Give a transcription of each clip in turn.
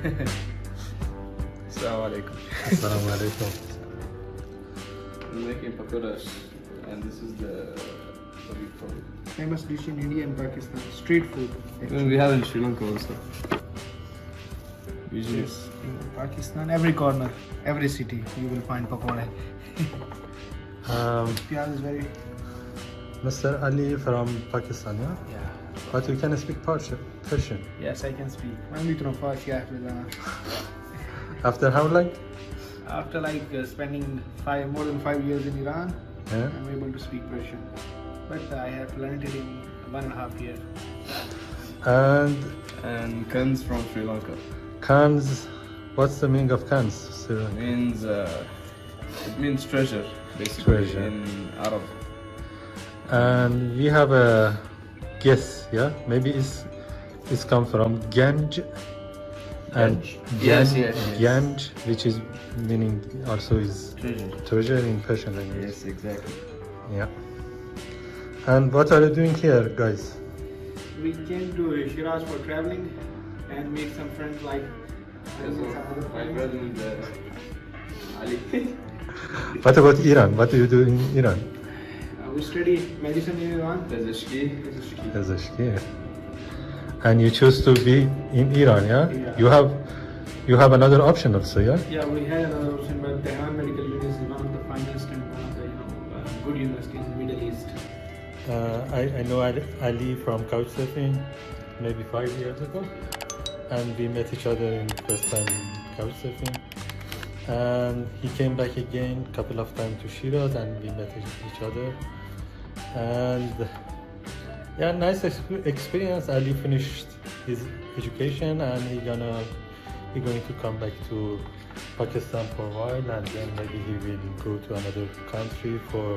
Assalamu alaikum. Assalamu alaikum. I'm making pakoras, and this is the what do you call it? Famous dish in India and Pakistan. Street food. Even we have in Sri Lanka also. Usually, Yes, in Pakistan, every corner, every city, you will find pakora. Pyaz is very. Mr. Ali from Pakistan, yeah? Yeah. But you can speak Persian. Yes, I can speak. I'm little Farsi after that. After how long? After spending more than 5 years in Iran, Yeah. I'm able to speak Persian. But I have learned it in 1.5 years. and Kenz from Sri Lanka Kenz, what's the meaning of Kenz? Sri Lanka? means it means treasure, basically Treasure. in Arab. And we have a guess, yeah? Maybe it's come from Ganj. And Yes, yes, yes. Ganj, which is meaning also is Treasure. treasure in Persian language. Yes, exactly. Yeah. And what are you doing here, guys? We came to Shiraz for traveling and meet some friends like So, my brother is Ali. What about Iran? What do you do in Iran? we study medicine in Iran. Pezeshki. Pezeshki. And you choose to be in Iran, yeah? Yeah. You have another option also, yeah? Yeah, we had another option, but Tehran Medical University is one of the finest and one of the good universities in the Middle East. I know Ali from CouchSurfing maybe 5 years ago, and we met each other in first time in CouchSurfing. And he came back again couple of times to Shiraz, and we met each other. And yeah, nice experience. Ali finished his education, and he going to come back to Pakistan for a while, and then maybe he will go to another country for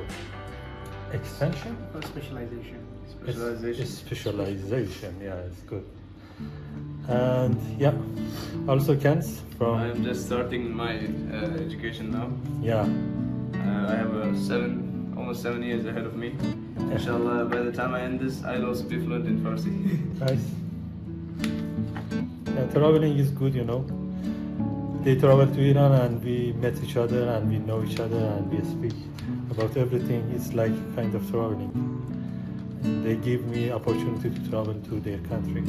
extension. For specialization. Specialization, yeah, it's good. And yeah, also Kenz from I'm just starting my education now. yeah. I have almost 7 years ahead of me. Inshallah, by the time I end this, I'll also be fluent in Farsi. Nice. Yeah, traveling is good, you know. They travel to Iran and we met each other and we know each other and we speak about everything. It's like kind of traveling. They give me opportunity to travel to their country.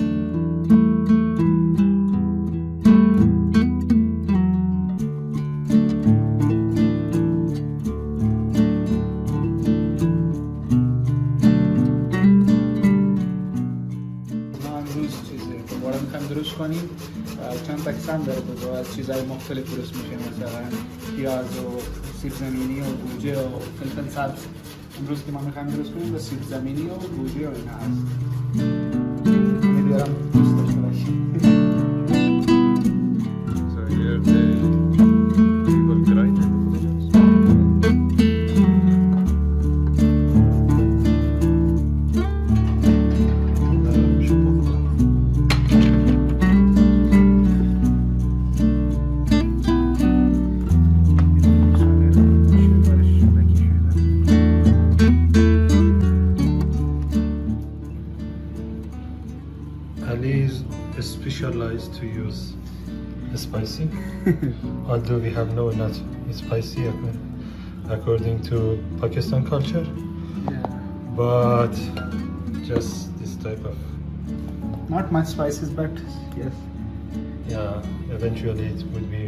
درست کنیم چند تا قسم داره که باید چیزهای مختلف درست میشه، مثلا پیاز و سیب زمینی و گوجه و فلفل سبز. امروز که ما میخوایم درست کنیم با سیب زمینی و گوجه و اینا هست. میدارم دوست داشته باشیم. So here the people grind it. Ali is specialized to use spicy, although we have not spicy according to Pakistan culture, but just this type of Not much spices, but yes. yeah. Eventually, it would be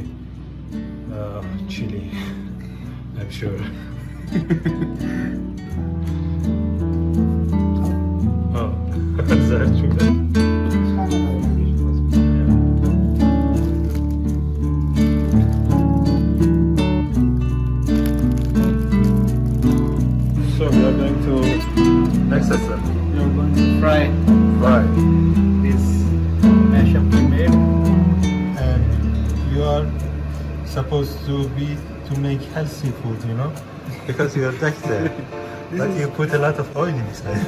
chili, I'm sure. Oh, that's true. So we are going to next step. You're going to fry Fry. this mashup we made. And you are supposed to make healthy food, you know, because you are doctor, but you put a lot of oil inside.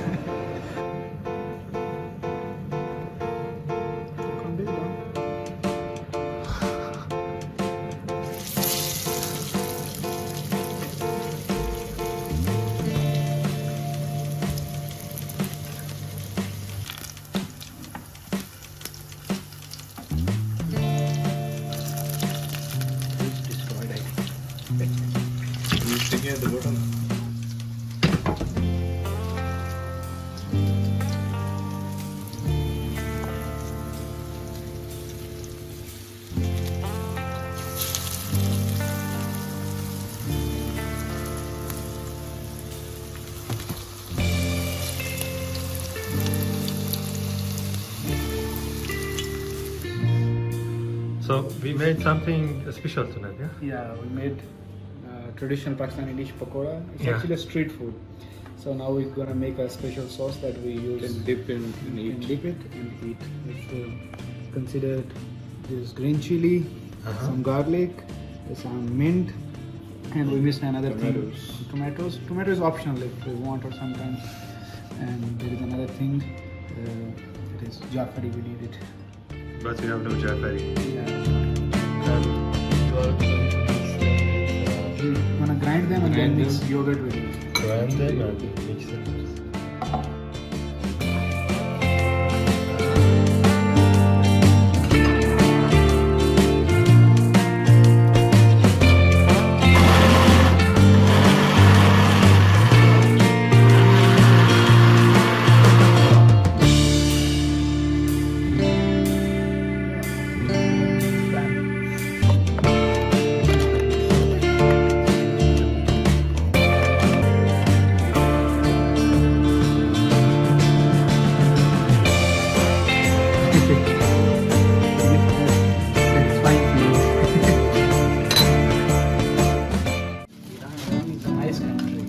So we made something special tonight, yeah? Yeah, we made traditional Pakistani dish pakora. It's Yeah. actually a street food. So now we're gonna make a special sauce that we use And dip in and eat. and dip it and eat. It's considered this green chili, some garlic, some mint, and we missed another Tomatoes. thing. Tomatoes. Tomato is optional if we want or sometimes. And there is another thing. It is Jafari. We need it. But we have no Jafari. Yeah. And We're gonna grind them and then Grind mix them. yogurt with it. Grind them and mix them. Iran is a nice country.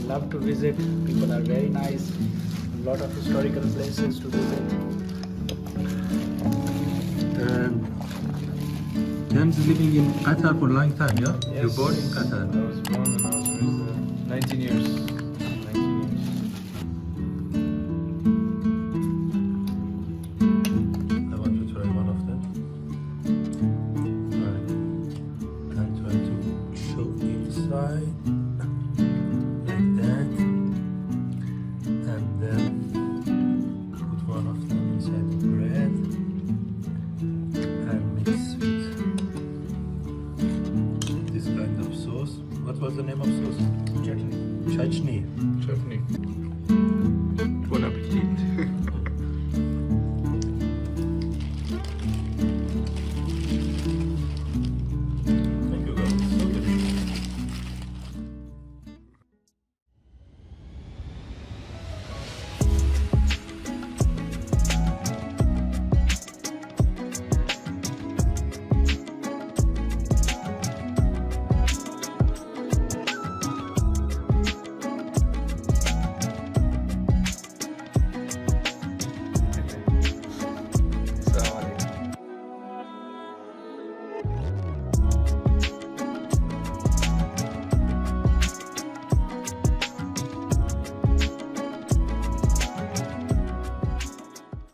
Love to visit. People are very nice. A lot of historical places to visit. And Kenz is living in Qatar for a long time, yeah? Yes. You're born in Qatar. I was born and I was raised there. 19 years.